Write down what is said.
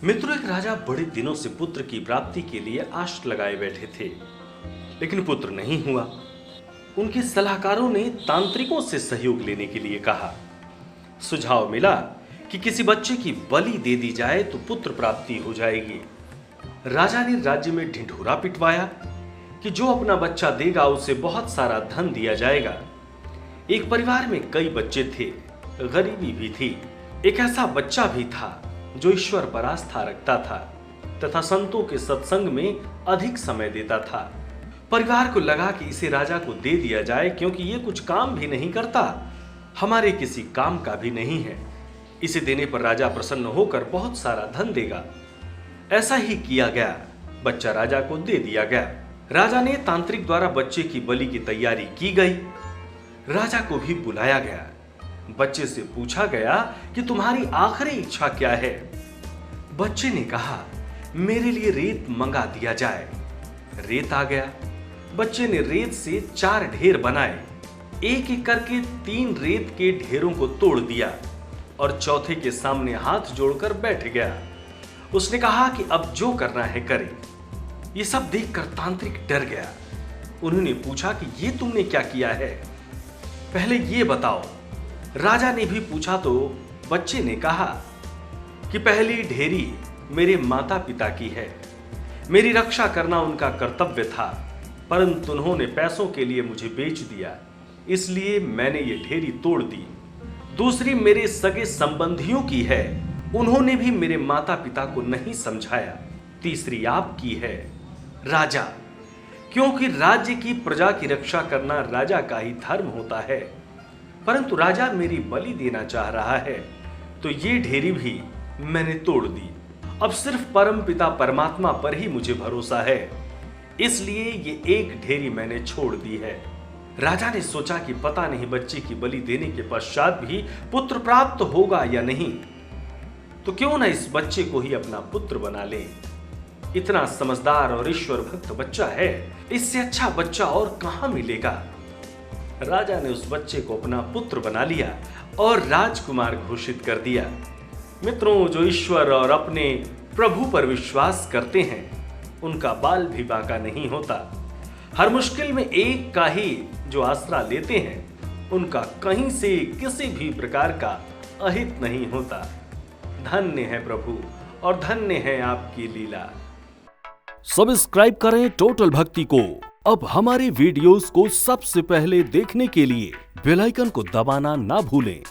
मित्रों, एक राजा बड़े दिनों से पुत्र की प्राप्ति के लिए आश लगाए बैठे थे, लेकिन पुत्र नहीं हुआ। उनके सलाहकारों ने तांत्रिकों से सहयोग लेने के लिए कहा। सुझाव मिला कि किसी बच्चे की बलि दे दी जाए तो पुत्र प्राप्ति हो जाएगी। राजा ने राज्य में ढिंढोरा पिटवाया कि जो अपना बच्चा देगा उसे बहुत सारा धन दिया जाएगा। एक परिवार में कई बच्चे थे, गरीबी भी थी। एक ऐसा बच्चा भी था जो ईश्वर पर आस्था रखता था तथा संतों के सत्संग में अधिक समय देता था। परिवार को लगा कि इसे राजा को दे दिया जाए, क्योंकि ये कुछ काम भी नहीं करता, हमारे किसी काम का भी नहीं है। इसे देने पर राजा प्रसन्न होकर बहुत सारा धन देगा। ऐसा ही किया गया। बच्चा राजा को दे दिया गया। राजा ने तांत्रिक द्वारा बच्चे की बलि की तैयारी की गई। राजा को भी बुलाया गया। बच्चे से पूछा गया कि तुम्हारी आखिरी इच्छा क्या है। बच्चे ने कहा, मेरे लिए रेत मंगा दिया जाए। रेत आ गया। बच्चे ने रेत से 4 ढेर बनाए। एक एक करके 3 रेत के ढेरों को तोड़ दिया और चौथे के सामने हाथ जोड़कर बैठ गया। उसने कहा कि अब जो करना है करे। ये सब देखकर तांत्रिक डर गया। उन्होंने पूछा कि ये तुमने क्या किया है, पहले ये बताओ। राजा ने भी पूछा तो बच्चे ने कहा कि पहली ढेरी मेरे माता पिता की है, मेरी रक्षा करना उनका कर्तव्य था, परंतु उन्होंने पैसों के लिए मुझे बेच दिया, इसलिए मैंने ये ढेरी तोड़ दी। दूसरी मेरे सगे संबंधियों की है, उन्होंने भी मेरे माता पिता को नहीं समझाया। तीसरी आपकी है, राजा, क्योंकि राज्य की प्रजा की रक्षा करना राजा का ही धर्म होता है। परंतु राजा मेरी बलि देना चाह रहा है, तो ये ढेरी भी मैंने तोड़ दी। अब सिर्फ परम पिता परमात्मा पर ही मुझे भरोसा है, इसलिए ये एक ढेरी मैंने छोड़ दी है। राजा ने सोचा कि पता नहीं बच्चे की बलि देने के पश्चात भी पुत्र प्राप्त होगा या नहीं, तो क्यों ना इस बच्चे को ही अपना पुत्र बना ले। इतना समझदार और ईश्वर भक्त बच्चा है, इससे अच्छा बच्चा और कहां मिलेगा। राजा ने उस बच्चे को अपना पुत्र बना लिया और राजकुमार घोषित कर दिया। मित्रों, जो ईश्वर और अपने प्रभु पर विश्वास करते हैं, उनका बाल भी बांका नहीं होता। हर मुश्किल में एक का ही जो आसरा लेते हैं, उनका कहीं से किसी भी प्रकार का अहित नहीं होता। धन्य है प्रभु और धन्य है आपकी लीला। सब्सक्राइब करें टोटल भक्ति को। अब हमारे वीडियोस को सबसे पहले देखने के लिए बेल आइकन को दबाना ना भूलें।